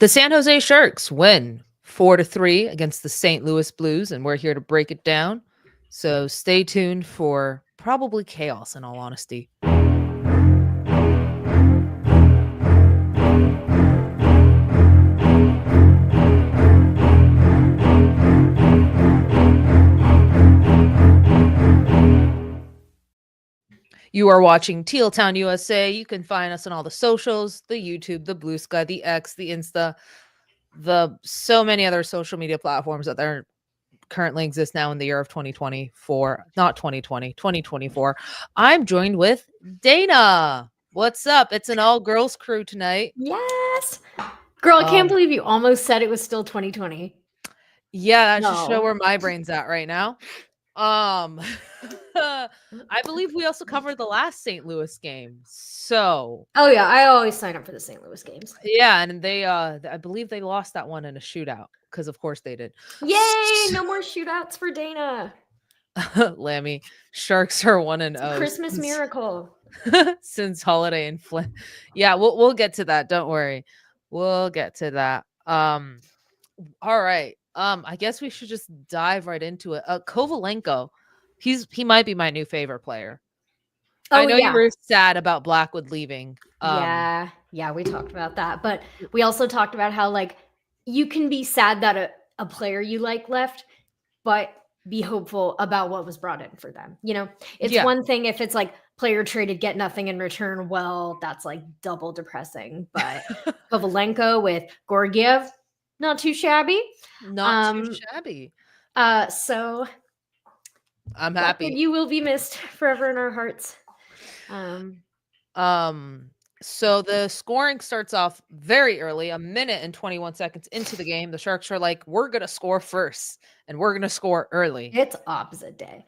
The San Jose Sharks win 4-3 against the St. Louis Blues, and we're here to break it down. So stay tuned for probably chaos, in all honesty. You are watching Teal Town USA. You can find us on all the socials, the YouTube, the Blue Sky, the X, the Insta, the so many other social media platforms that there currently exist now in the year of 2024, not 2020, 2024. I'm joined with Dana. What's up? It's an all girls crew tonight. Yes. Girl, I can't believe you almost said it was still 2020. Yeah, that should show where my brain's at right now. I believe we also covered the last St. Louis game. So oh yeah, I always sign up for the St. Louis games. Yeah, and they I believe they lost that one in a shootout, because of course they did. Yay, no more shootouts for Dana. Lammy, Sharks are 1-0. Christmas miracle. Since Holiday Inflatables. Yeah, we'll get to that. Don't worry. We'll get to that. All right. I guess we should just dive right into it. Kovalenko, he might be my new favorite player. I know you were sad about Blackwood leaving. Yeah, we talked about that, but we also talked about how like you can be sad that a player you like left, but be hopeful about what was brought in for them. You know, it's one thing if it's like player traded, get nothing in return. Well, that's like double depressing. But Kovalenko with Georgiev, not too shabby. Not too shabby. So I'm happy. You will be missed forever in our hearts. So the scoring starts off very early, a minute and 21 seconds into the game. The Sharks are like, we're going to score first, and we're going to score early. It's opposite day.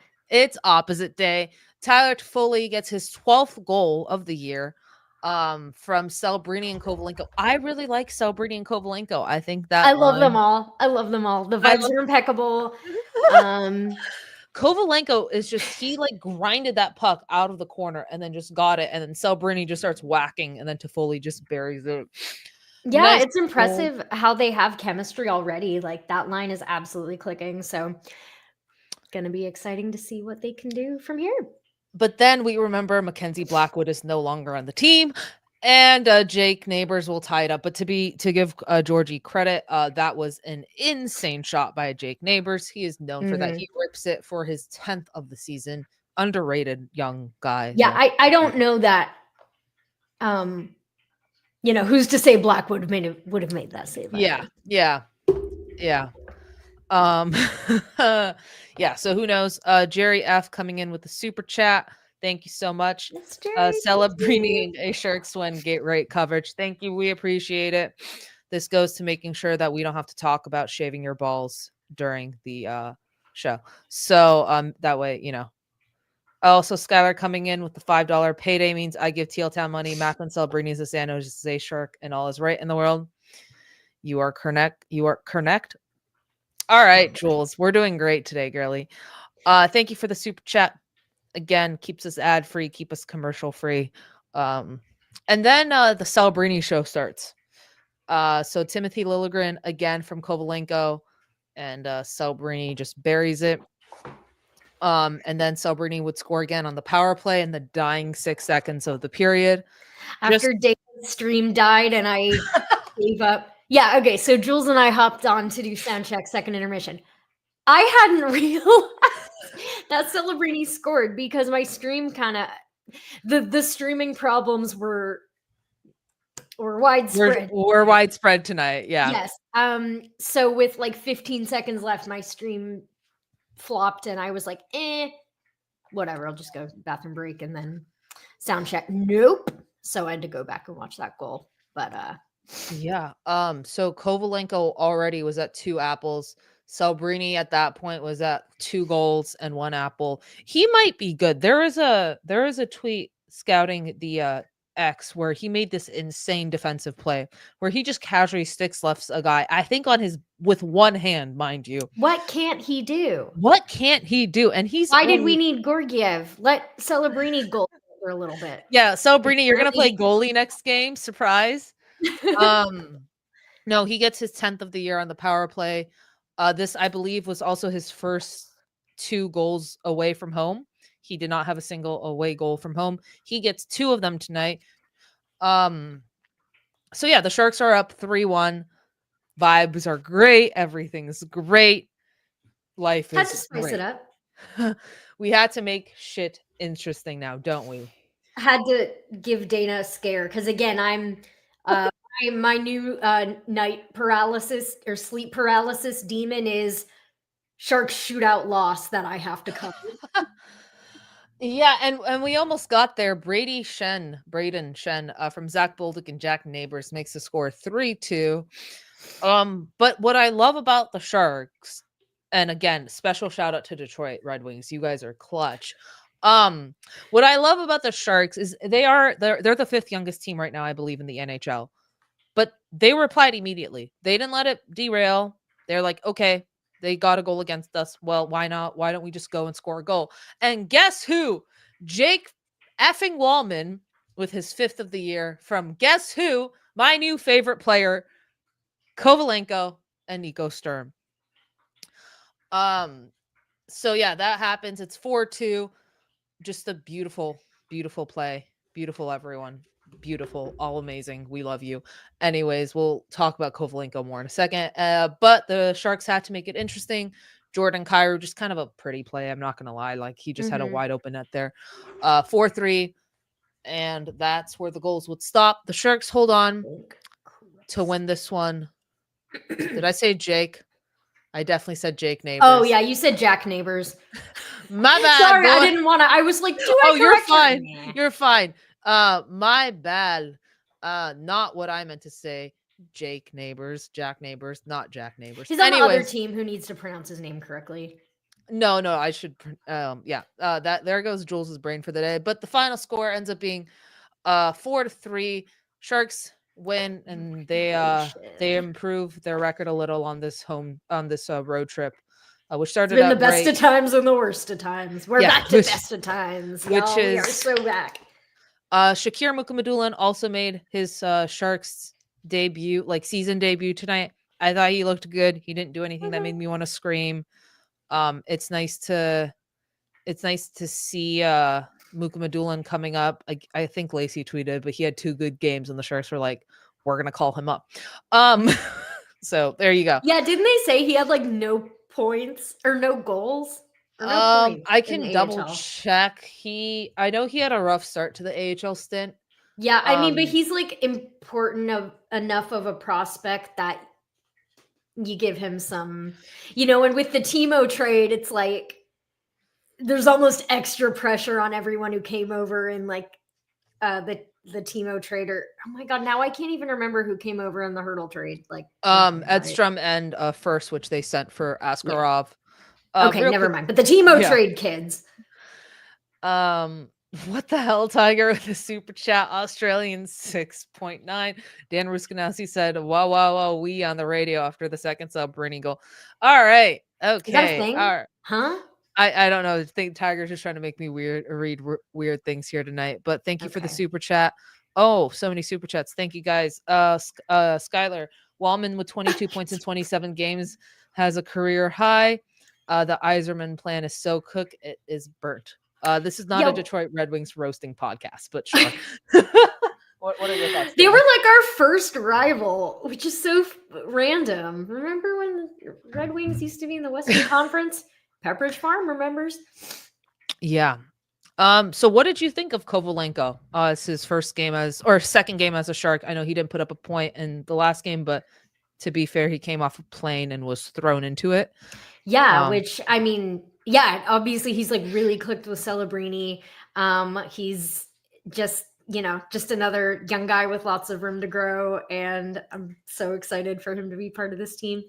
Tyler Toffoli gets his 12th goal of the year from Celebrini and Kovalenko. I really like Celebrini and Kovalenko. I think that I love them all. The vibes are impeccable. Kovalenko is just, he like grinded that puck out of the corner and then just got it. And then Celebrini just starts whacking and then Toffoli just buries it. Yeah, nice. It's impressive how they have chemistry already. Like that line is absolutely clicking. So going to be exciting to see what they can do from here. But then we remember Mackenzie Blackwood is no longer on the team. And Jake Neighbors will tie it up. But to give Georgie credit, that was an insane shot by Jake Neighbors. He is known for that. He rips it for his 10th of the season. Underrated young guy. Yeah, I don't know that. You know, who's to say Blackwood would have made that save? Yeah. Yeah. So who knows? Jerry F coming in with the super chat. Thank you so much. Celebrating a Sharks win, gate right coverage. Thank you. We appreciate it. This goes to making sure that we don't have to talk about shaving your balls during the show. So that way, you know. Also, Skylar coming in with the $5 payday means I give Teal Town money. Macklin Celebrini is a San Jose Shark, and all is right in the world. You are correct. All right, Jules. We're doing great today, girly. Thank you for the super chat. Again, keeps us ad free, keep us commercial free. And then the Celebrini show starts. So Timothy Liljegren again from Kovalenko, and Celebrini just buries it. And then Celebrini would score again on the power play in the dying 6 seconds of the period. After Dave's stream died and I gave up. Yeah, okay. So Jules and I hopped on to do sound check, second intermission. I hadn't realized that Celebrini scored because my stream kind of the streaming problems were widespread. We're widespread tonight. Yeah. Yes. So with like 15 seconds left, my stream flopped and I was like, whatever, I'll just go bathroom break and then sound check. Nope. So I had to go back and watch that goal. But yeah. So Kovalenko already was at 2 apples. Celebrini at that point was at 2 goals and 1 apple. He might be good. There is a tweet scouting the X where he made this insane defensive play where he just casually sticks lefts a guy, I think with one hand, mind you. What can't he do? And why did we need Georgiev? Let Celebrini goal for a little bit. Yeah, Celebrini, you're gonna play goalie next game. Surprise. No, he gets his 10th of the year on the power play. This, I believe, was also his first 2 goals away from home. He did not have a single away goal from home. He gets 2 of them tonight. So yeah, the Sharks are up 3-1. Vibes are great. Everything's great. Life Had to is spice it great. up. We had to make shit interesting now, don't we? Had to give Dana a scare because again, my new night paralysis or sleep paralysis demon is Sharks shootout loss that I have to cover. Yeah, and we almost got there. Braden Shen, from Zach Bolduc and Jack Neighbors makes the score 3-2. But what I love about the Sharks, and again, special shout out to Detroit Red Wings, you guys are clutch. What I love about the Sharks is they're the 5th youngest team right now, I believe, in the NHL. But they replied immediately. They didn't let it derail. They're like, okay, they got a goal against us. Well, why not? Why don't we just go and score a goal? And guess who? Jake effing Wallman with his 5th of the year from guess who? My new favorite player, Kovalenko and Nico Sturm. So yeah, that happens. It's 4-2. Just a beautiful, beautiful play. Beautiful, everyone. Beautiful, all amazing. We love you. Anyways, we'll talk about Kovalenko more in a second. But the Sharks had to make it interesting. Jordan Kyrou, just kind of a pretty play. I'm not gonna lie. Like he just had a wide open net there. 4-3. And that's where the goals would stop. The Sharks hold on to win this one. Did I say Jake? I definitely said Jake Neighbors. Oh yeah, you said Jack Neighbors. My bad. Sorry, boy. I didn't want to. I was like, do I you're correct her? fine. Nah. You're fine. My bad. Not what I meant to say. Jack Neighbors, not Jack Neighbors. He's on the other team who needs to pronounce his name correctly. No, I should. Yeah. That there goes Jules' brain for the day. But the final score ends up being 4-3. Sharks win, and they improve their record a little on this road trip, which started out in the best of times and the worst of times. We're back to best of times, y'all. We are so back. Shakir Mukhamadullin also made his Sharks debut, like season debut tonight. I thought he looked good. He didn't do anything that made me want to scream. It's nice to see Mukhamadullin coming up. I think Lacey tweeted, but he had 2 good games, and the Sharks were like, "We're gonna call him up." So there you go. Yeah, didn't they say he had like no points or no goals? Or no points I can double check. I know he had a rough start to the AHL stint. Yeah, I mean, but he's like important enough of a prospect that you give him some, and with the Timo trade, it's like there's almost extra pressure on everyone who came over in like the Timo trader. Oh my god, now I can't even remember who came over in the Hurdle trade. Like Edstrom and First, which they sent for Askarov. Yeah. Okay, never mind. But the Timo trade kids. What the hell, Tiger, with the super chat? Australian 6.9. Dan Ruskanowski said, wow, we on the radio after the second Celebrini goal. All right. Okay. Is that a thing? All right. Huh? I don't know. I think Tiger's just trying to make me read weird things here tonight. But thank you for the super chat. Oh, so many super chats. Thank you guys. Skylar Wallman with 22 points in 27 games has a career high. The Yzerman plan is so cooked, it is burnt. This is not a Detroit Red Wings roasting podcast, but sure. What are your thoughts? They were like our first rival, which is so random. Remember when the Red Wings used to be in the Western Conference? Pepperidge Farm remembers. Yeah. So what did you think of Kovalenko? It's his second game as a Shark. I know he didn't put up a point in the last game, but to be fair, he came off a plane and was thrown into it. Yeah, which I mean, yeah, obviously he's like really clicked with Celebrini. He's just another young guy with lots of room to grow, and I'm so excited for him to be part of this team.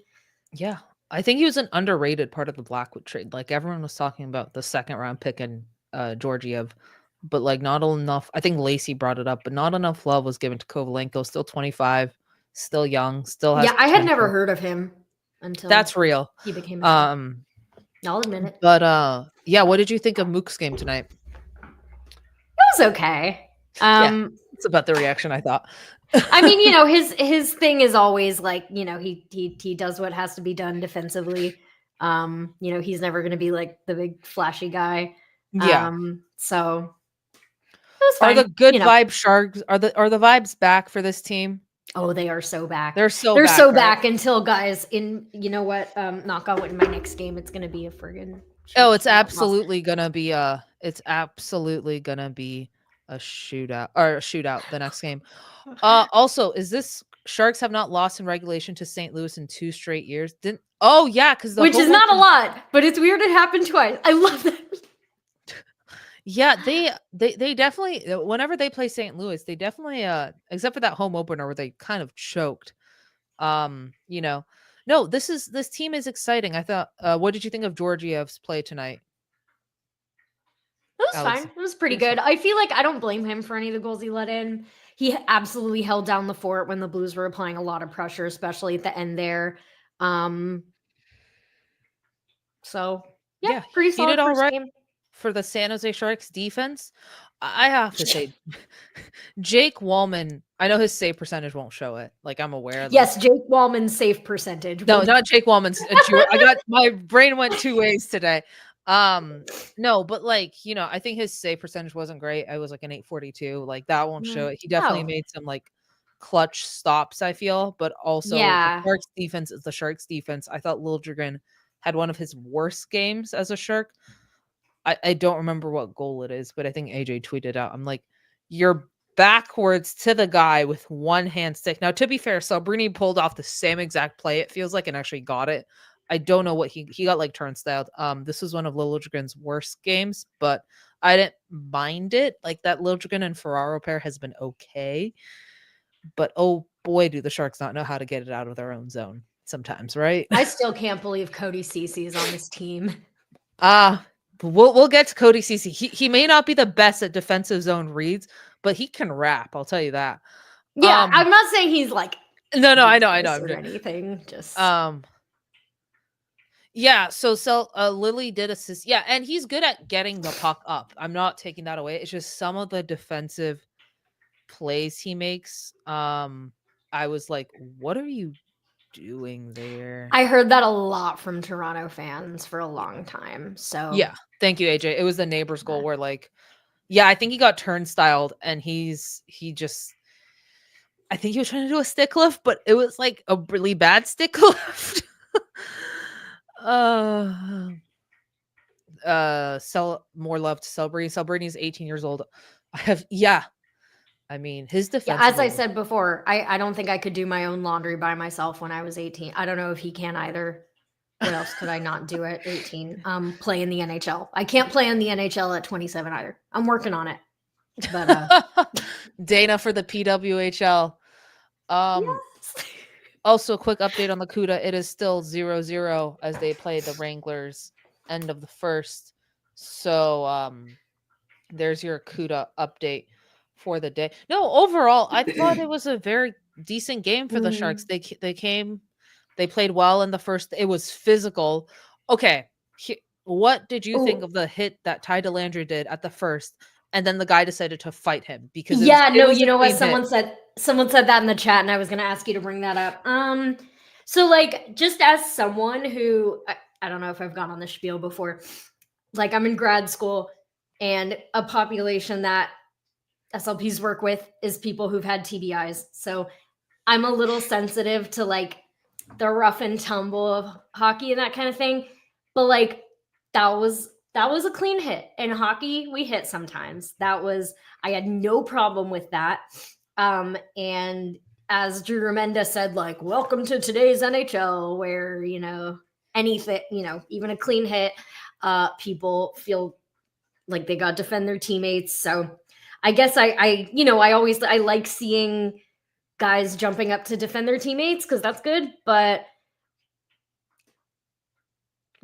Yeah, I think he was an underrated part of the Blackwood trade. Like everyone was talking about the second round pick and Georgiev, but like not enough. I think Lacey brought it up, but not enough love was given to Kovalenko. Still 25, still young, still has. Yeah, I had never heard of him until that's real. He became I'll admit it. But yeah, what did you think of Mook's game tonight? It was okay. It's about the reaction I thought. I mean, his thing is always like, he does what has to be done defensively. He's never going to be like the big flashy guy. Yeah. So it was Are fine. the good vibe Sharks, are the vibes back for this team? Oh, they are so back. They're so back, right? until guys knock on wood, in my next game, it's going to be a friggin' Oh, it's absolutely gonna be a shootout the next game. Also, is this Sharks have not lost in regulation to St. Louis in 2 straight years? Because which is not a lot, but it's weird it happened twice. I love that. Yeah, they definitely, whenever they play St. Louis, they definitely except for that home opener where they kind of choked. No, this team is exciting. I thought what did you think of Georgiev's play tonight? It was fine. It was pretty good. I feel like I don't blame him for any of the goals he let in. He absolutely held down the fort when the Blues were applying a lot of pressure, especially at the end there. So yeah, pretty solid. He did all right game for the San Jose Sharks defense. I have to say, Jake Wallman, I know his save percentage won't show it. Like, I'm aware. Yes, Jake Wallman's save percentage. No, not Jake Wallman's. My brain went 2 ways today. No, but I think his save percentage wasn't great. I was like an 842. Like, that won't show it. He definitely made some clutch stops, I feel, but also the Sharks defense is the Sharks defense. I thought Liljegren had one of his worst games as a Shark. I don't remember what goal it is, but I think AJ tweeted out. I'm like, you're backwards to the guy with one hand stick. Now, to be fair, Celebrini pulled off the same exact play, it feels like, and actually got it. I don't know what he got turnstile. This was one of Liljegren's worst games, but I didn't mind it. Like, that Liljegren and Ferraro pair has been okay. But oh boy, do the Sharks not know how to get it out of their own zone sometimes, right? I still can't believe Cody Ceci is on this team. We'll get to Cody Ceci. He may not be the best at defensive zone reads, but he can rap. I'll tell you that. Yeah, I'm not saying he's like no, I know. Or anything. Just yeah. So Lily did assist. Yeah, and he's good at getting the puck up. I'm not taking that away. It's just some of the defensive plays he makes. I was like, what are you doing there? I heard that a lot from Toronto fans for a long time. So yeah, thank you, AJ. It was the neighbor's goal where I think he got turnstiled and I think he was trying to do a stick lift, but it was like a really bad stick lift. More love to Celebrini. Celebrini is 18 years old. I mean, his defense. Yeah, as I said before, I don't think I could do my own laundry by myself when I was 18. I don't know if he can either. What else could I not do at 18? Play in the NHL. I can't play in the NHL at 27 either. I'm working on it. But Dana for the PWHL. Yes. Also, a quick update on the CUDA. It is still 0-0 as they play the Wranglers end of the first. So there's your CUDA update for the day. No, overall, I thought it was a very decent game for the Sharks. They played well in the first. It was physical. Okay, what did you think of the hit that Ty Dellandrea did at the first? And then the guy decided to fight him because you know what someone said that in the chat, and I was going to ask you to bring that up. So just as someone who I don't know if I've gone on the spiel before, I'm in grad school, and a population that SLPs work with is people who've had TBIs. So I'm a little sensitive to the rough and tumble of hockey and that kind of thing. But that was a clean hit. In hockey, we hit sometimes. I had no problem with that. And as Drew Remenda said, welcome to today's NHL, where, anything, even a clean hit, people feel like they got to defend their teammates. So I guess I like seeing guys jumping up to defend their teammates because that's good. But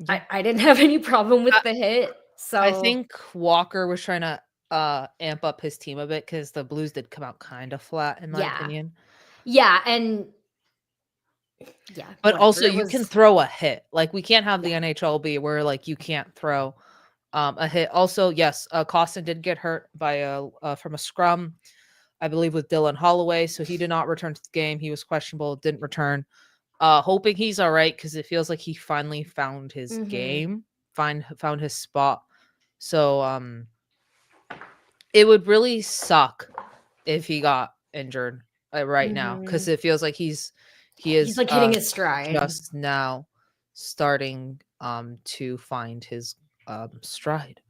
I didn't have any problem with the hit. So I think Walker was trying to amp up his team a bit because the Blues did come out kind of flat, in my opinion. Yeah, and but also you can throw a hit. We can't have the NHL be where you can't throw a hit. Also, yes, Costin did get hurt by from a scrum. I believe, with Dylan Holloway. So he did not return to the game. He was questionable, didn't return. Hoping he's all right, because it feels like he finally found his game, found his spot. So it would really suck if he got injured right now, because it feels like he is like hitting his stride just now, starting to find his stride.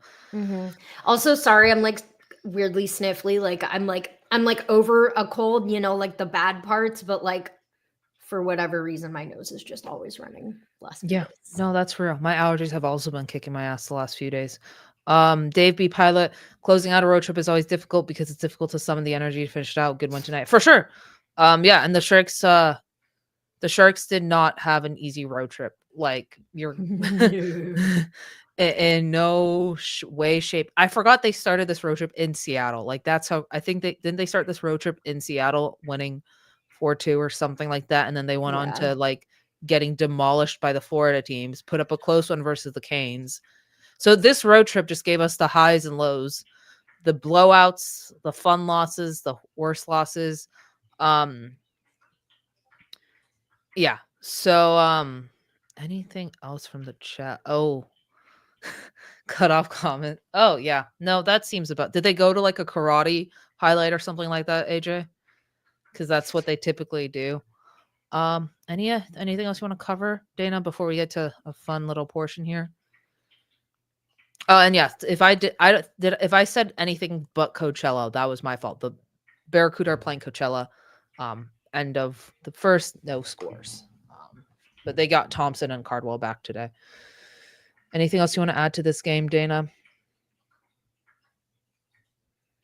Also, sorry, I'm like weirdly sniffly. Like I'm like over a cold, you know, like the bad parts, but like for whatever reason, my nose is just always running less. Yeah, no, that's real. My allergies have also been kicking my ass the last few days. Dave B. Pilot, closing out a road trip is always difficult because it's difficult to summon the energy to finish it out. Good one tonight, for sure. Yeah, and the Sharks did not have an easy road trip. Like, you're in no way, shape. I forgot they started this road trip in Seattle. Like, that's how I think they start this road trip in Seattle, winning 4-2 or something like that, and then they went on to like getting demolished by the Florida teams, put up a close one versus the Canes. So this road trip just gave us the highs and lows, the blowouts, the fun losses, the worst losses. Yeah. So anything else from the chat? Oh, cut off comment. Oh yeah. No, that seems about. Did they go to like a karate highlight or something like that, AJ? Because that's what they typically do. Anything else you want to cover, Dana, before we get to a fun little portion here? And yes, if I said anything but Coachella, that was my fault. The Barracuda are playing Coachella. End of the first, no scores. But they got Thompson and Cardwell back today. Anything else you want to add to this game, Dana?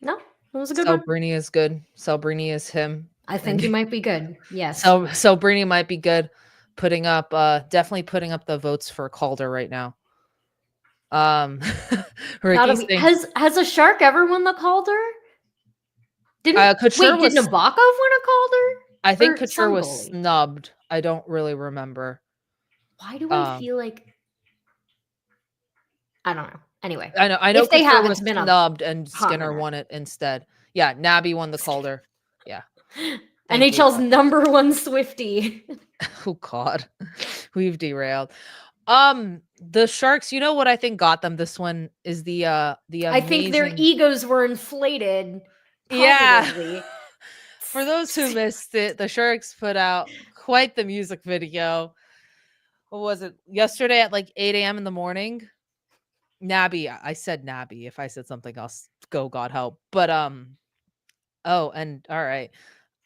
No, it was a good one. Celebrini is good. Celebrini is him. I think he might be good. Yes. So Celebrini might be good. Definitely putting up the votes for Calder right now. Ricky has a Shark ever won the Calder? Did Nabokov win a Calder? I think Couture was snubbed. I don't really remember. Why do I feel like I don't know. Anyway, I know. If they have, was snubbed and Skinner won it instead. Yeah, Nabby won the Calder. Yeah. NHL's #1 Swiftie. Oh God, we've derailed. The Sharks. You know what I think got them this one is the amazing... I think their egos were inflated. Positively. Yeah. For those who missed it, the Sharks put out quite the music video. What was it? Yesterday at like 8 a.m. in the morning. Nabby. I said Nabby. If I said something else, go God help. But oh, and all right.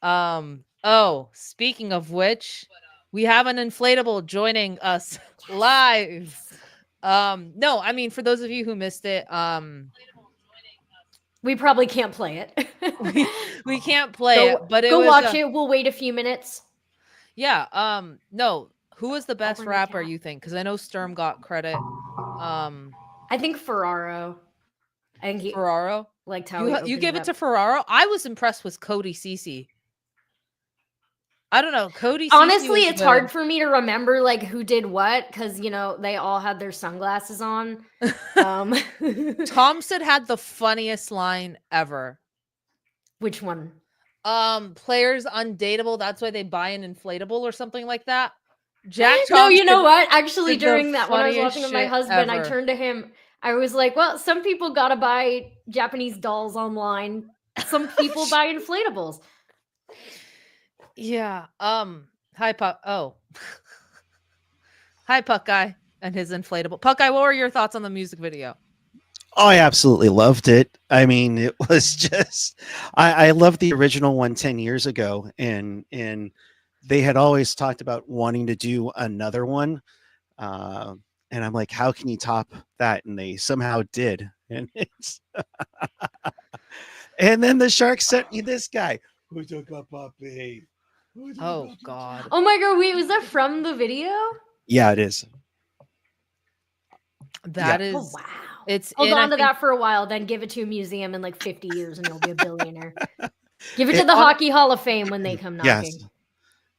Oh, speaking of which, we have an inflatable joining us live. No, I mean, for those of you who missed it, we probably can't play it. we can't play it, but go watch it. We'll wait a few minutes. Yeah. No, who was the best rapper you think? Because I know Sturm got credit. I think Ferraro. Ferraro. Liked how you give it to Ferraro. I was impressed with Cody Cece. I don't know, Cody. Honestly, it's hard for me to remember like who did what because you know they all had their sunglasses on. Thompson had the funniest line ever. Which one? Players undateable. That's why they buy an inflatable or something like that. Jack Thompson. No, you know what? Actually, during that when I was watching with my husband, I turned to him. I was like, "Well, some people gotta buy Japanese dolls online. Some people buy inflatables." Yeah. Hi, Puck. Oh. Hi, Puck Guy and his inflatable. Puck Guy, what were your thoughts on the music video? Oh, I absolutely loved it. I mean, it was just, I loved the original one 10 years ago. And they had always talked about wanting to do another one. And I'm like, how can you top that? And they somehow did. And it's, and then the Sharks sent me this guy. Who took a puppy? Oh God. Oh my God. Wait, was that from the video? Yeah, it is. That is. Oh, wow. It's hold on to that for a while, then give it to a museum in like 50 years and you'll be a billionaire. Give it to the Hockey Hall of Fame when they come knocking.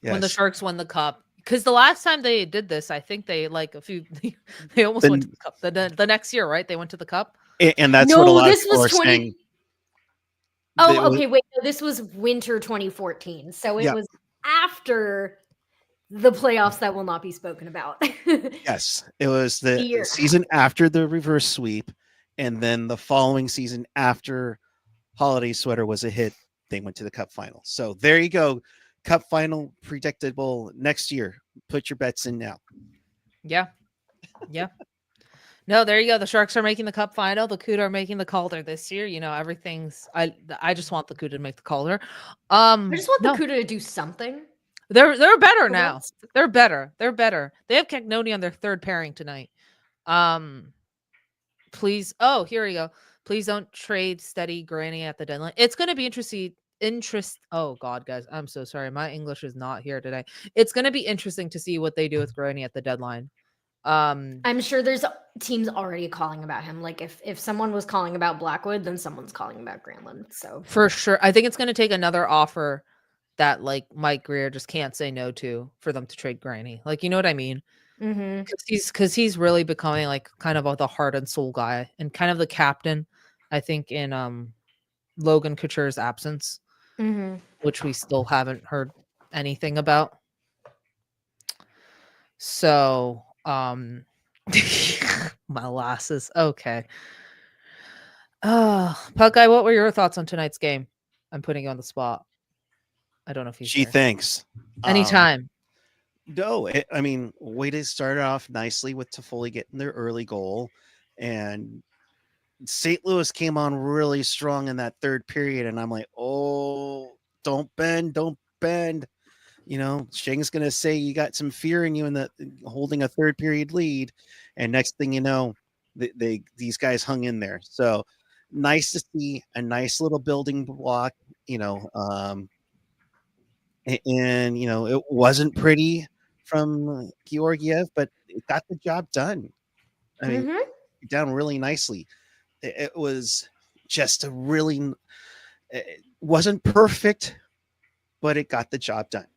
Yes. When the Sharks won the cup. Because the last time they did this, I think they like they almost went to the cup. The next year, right? They went to the cup. And that's what a lot of people are saying. Oh, okay. Wait, no, this was winter 2014. So it Yeah. was after the playoffs that will not be spoken about. Yes, it was the Year. season after the reverse sweep, and then the following season after Holiday Sweater was a hit, they went to the Cup final. So there you go, Cup final predictable next year. Put your bets in now. Yeah. No, there you go. The Sharks are making the Cup final. The Cuda are making the Calder this year. You know, everything's. I just want the Cuda to make the Calder. I just want no. the Cuda to do something. They're better For now. once. They're better. They're better. They have Cagnoni on their third pairing tonight. Please. Oh, here we go. Please don't trade Steady Granny at the deadline. It's going to be interesting. Oh God, guys, I'm so sorry. My English is not here today. It's going to be interesting to see what they do with Granny at the deadline. I'm sure there's teams already calling about him. Like if someone was calling about Blackwood, then someone's calling about Granlund. So for sure, I think it's going to take another offer that like Mike Greer just can't say no to for them to trade Granny. Like, you know what I mean? Because he's really becoming like kind of the heart and soul guy and kind of the captain, I think, in Logan Couture's absence, which we still haven't heard anything about. So molasses. Okay. Puck Guy, what were your thoughts on tonight's game? I'm putting you on the spot. I don't know if he's Gee, there. thanks. Anytime. No, I mean, way to start off nicely with Toffoli getting their early goal, and St. Louis came on really strong in that third period, and I'm like, oh, don't bend. You know, Shing's gonna say you got some fear in you in the holding a third period lead, and next thing you know, these guys hung in there. So nice to see a nice little building block, you know. And you know, it wasn't pretty from Georgiev, but it got the job done. I mean, down really nicely. It was just a really, it wasn't perfect, but it got the job done.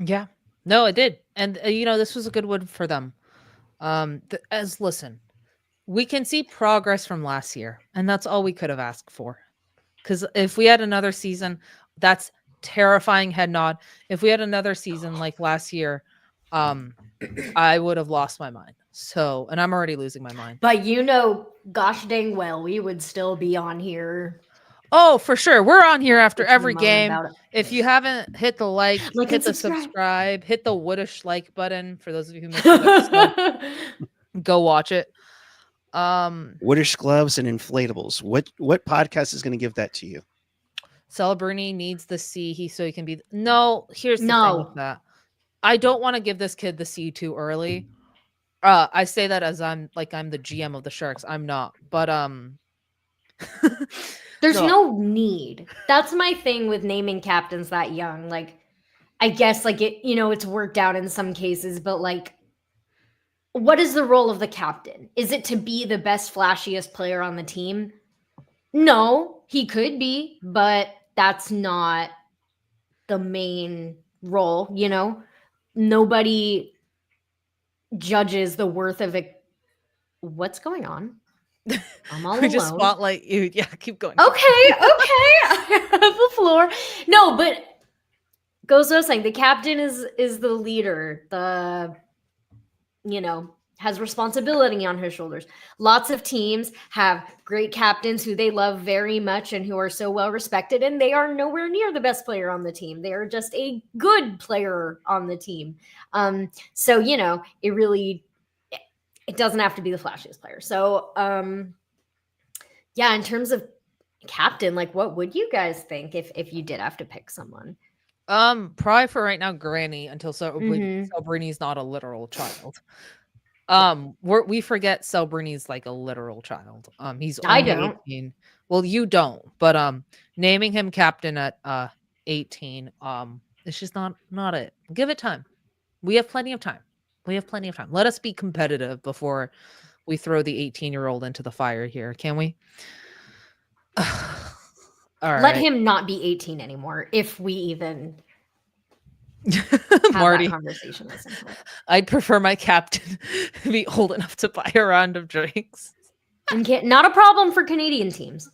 Yeah, no, it did. And you know, this was a good win for them. Listen, we can see progress from last year, and that's all we could have asked for. Because if we had another season, that's terrifying head nod. If we had another season like last year, I would have lost my mind. So, and I'm already losing my mind. But you know, gosh dang well, we would still be on here. Oh, for sure. We're on here after every game. If you haven't hit the like hit the subscribe, hit the woodish like button for those of you who missed the episode. Go watch it. Woodish gloves and inflatables. What podcast is going to give that to you? Celebrini needs the C so he can be. No, here's the thing with that. I don't want to give this kid the C too early. I say that as I'm the GM of the Sharks. I'm not, but there's no need. That's my thing with naming captains that young. Like, I guess like it, you know, it's worked out in some cases, but like, what is the role of the captain? Is it to be the best, flashiest player on the team? No, he could be, but that's not the main role, you know? Nobody judges the worth of it. What's going on? I'm all alone. Just spotlight you. Yeah, keep going. Okay. I have the floor. No, but goes without saying, the captain is the leader. Has responsibility on his shoulders. Lots of teams have great captains who they love very much and who are so well respected, and they are nowhere near the best player on the team. They are just a good player on the team. So, you know, it doesn't have to be the flashiest player. So, yeah, in terms of captain, like, what would you guys think if you did have to pick someone? Probably for right now, Granny, until Celbrini's not a literal child. We forget Celbrini's like a literal child. He's only 18. Well, you don't, but naming him captain at 18, it's just not it. Give it time. We have plenty of time. Let us be competitive before we throw the 18-year-old into the fire here, can we? All right. Let him not be 18 anymore, if we even Marty, that conversation with him. I'd prefer my captain be old enough to buy a round of drinks. Not a problem for Canadian teams.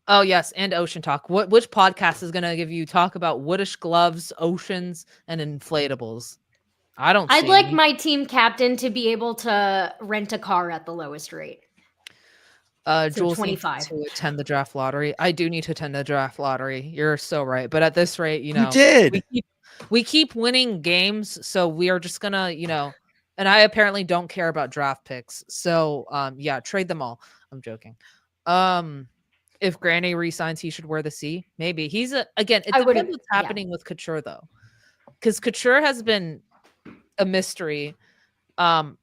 Oh yes, and ocean talk. Which podcast is gonna give you talk about woodish gloves, oceans, and inflatables? I don't I'd see like any. my team captain to be able to rent a car at the lowest rate. So Jules needs 25. to attend the draft lottery. I do need to attend the draft lottery. You're so right. But at this rate, You did. we keep winning games, so we are just gonna, and I apparently don't care about draft picks. So yeah, trade them all. I'm joking. If Granny resigns, he should wear the C. Maybe. Again, it I depends wouldn't. what's Yeah. happening with Couture though. Because Couture has been a mystery. So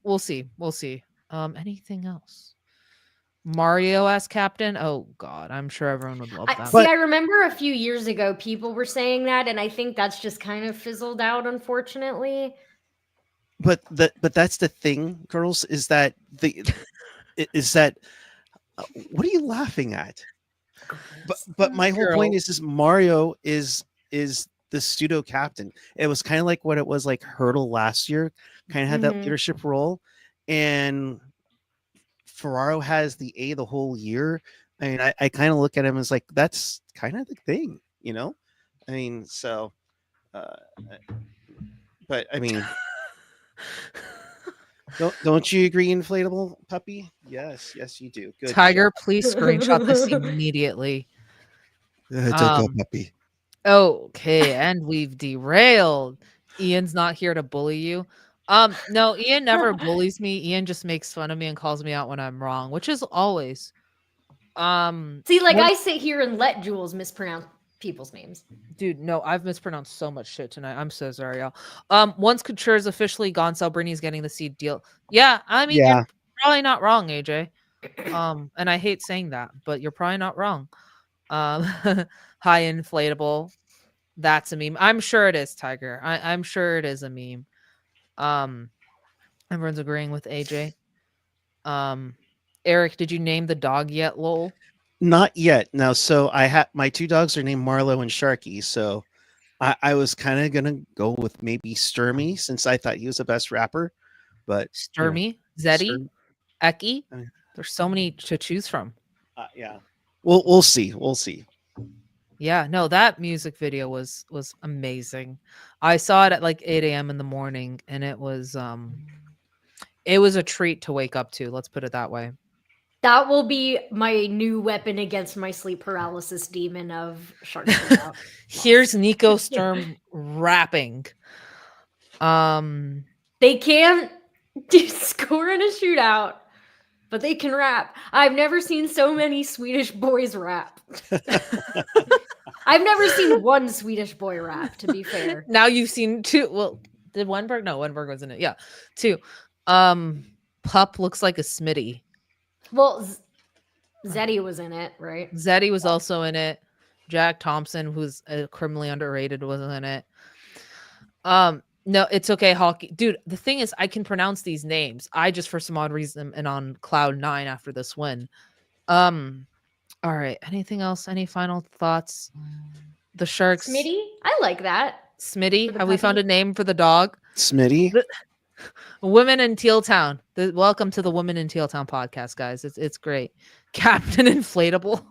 we'll see. We'll see. Anything else? Mario as captain? Oh god, I'm sure everyone would love that. See, I remember a few years ago people were saying that, and I think that's just kind of fizzled out, unfortunately. But that's the thing, girls, is that what are you laughing at? But my whole point is Mario is the pseudo captain. It was kind of like what it was like Hurdle last year, kind of had that leadership role, and Ferraro has the A the whole year. I mean, I kind of look at him as like that's kind of the thing, I mean, so, but I mean, don't you agree, inflatable puppy? Yes, you do. Good Tiger, job. please screenshot this immediately. Don't go, puppy. Okay, and we've derailed. Ian's not here to bully you. No, Ian never bullies me. Ian just makes fun of me and calls me out when I'm wrong, which is always. See, like I sit here and let Jules mispronounce people's names. Dude, no, I've mispronounced so much shit tonight. I'm so sorry, y'all. Once Couture is officially gone, Celbrini's getting the seed deal. Yeah, I mean, you're probably not wrong, AJ. And I hate saying that, but you're probably not wrong. High inflatable. That's a meme. I'm sure it is, Tiger. I'm sure it is a meme. Everyone's agreeing with AJ. Eric, did you name the dog yet, lol? Not yet. No, so I have my two dogs are named Marlo and Sharky. So I was kind of gonna go with maybe Sturmy since I thought he was the best rapper. But Sturmy, Zeddy, Eki. There's so many to choose from. Yeah. We'll see. We'll see. Yeah, no, that music video was amazing. I saw it at like 8 a.m. in the morning, and it was a treat to wake up to. Let's put it that way. That will be my new weapon against my sleep paralysis demon of Sharks. Here's Nico Sturm rapping. They can't score in a shootout, but they can rap. I've never seen so many Swedish boys rap. I've never seen one Swedish boy rap, to be fair. Now you've seen two. Well, did Wenberg? No, Wenberg was in it. Yeah, two. Pup looks like a Smitty. Well, Zeddy was in it, right? Zeddy was also in it. Jack Thompson, who's criminally underrated, was in it. No, it's okay, Hockey. Dude, the thing is, I can pronounce these names. I just, for some odd reason, and on cloud 9 after this win. All right. Anything else? Any final thoughts? The Sharks. Smitty? I like that. Smitty? Have we found a name for the dog? Smitty? Women in Teal Town. Welcome to the Women in Teal Town podcast, guys. It's great. Captain Inflatable.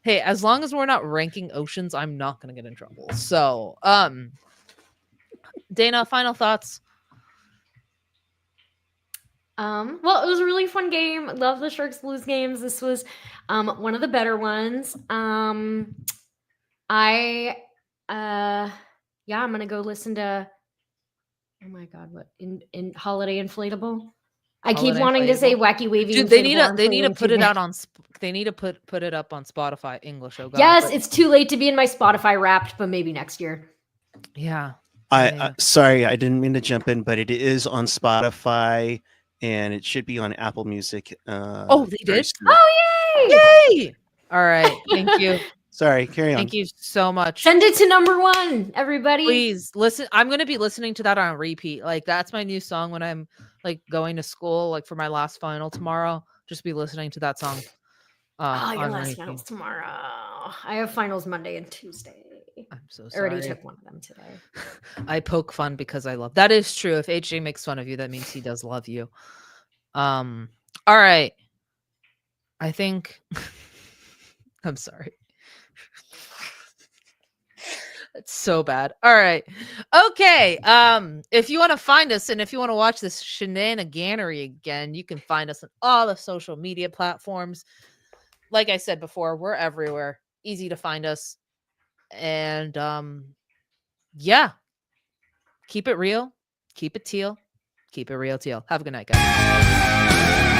Hey, as long as we're not ranking oceans, I'm not going to get in trouble. So, Dana, final thoughts? Well, it was a really fun game. Love the Sharks Blues games. This was one of the better ones. I'm gonna go listen to, oh my god, what in Holiday Inflatable? I keep wanting to say Wacky Wavy. Dude, they need to put it out on. They need to put it up on Spotify English. Oh god. Yes, it's too late to be in my Spotify Wrapped, but maybe next year. Yeah. Sorry, I didn't mean to jump in, but it is on Spotify and it should be on Apple Music. Oh, they did? Soon. Oh, yay! All right, thank you. Sorry, carry on. Thank you so much. Send it to #1, everybody. Please listen. I'm going to be listening to that on repeat. Like, that's my new song when I'm like going to school, like for my last final tomorrow. Just be listening to that song. Your last finals tomorrow. I have finals Monday and Tuesday. I'm so I sorry. already took one of them today. I poke fun because I love. That is true. If HJ makes fun of you, that means he does love you. All right. I think I'm sorry. It's so bad. All right. Okay. If you want to find us and if you want to watch this shenaniganery again, you can find us on all the social media platforms. Like I said before, we're everywhere. Easy to find us. And yeah. Keep it real. Keep it teal. Keep it real, Teal. Have a good night, guys.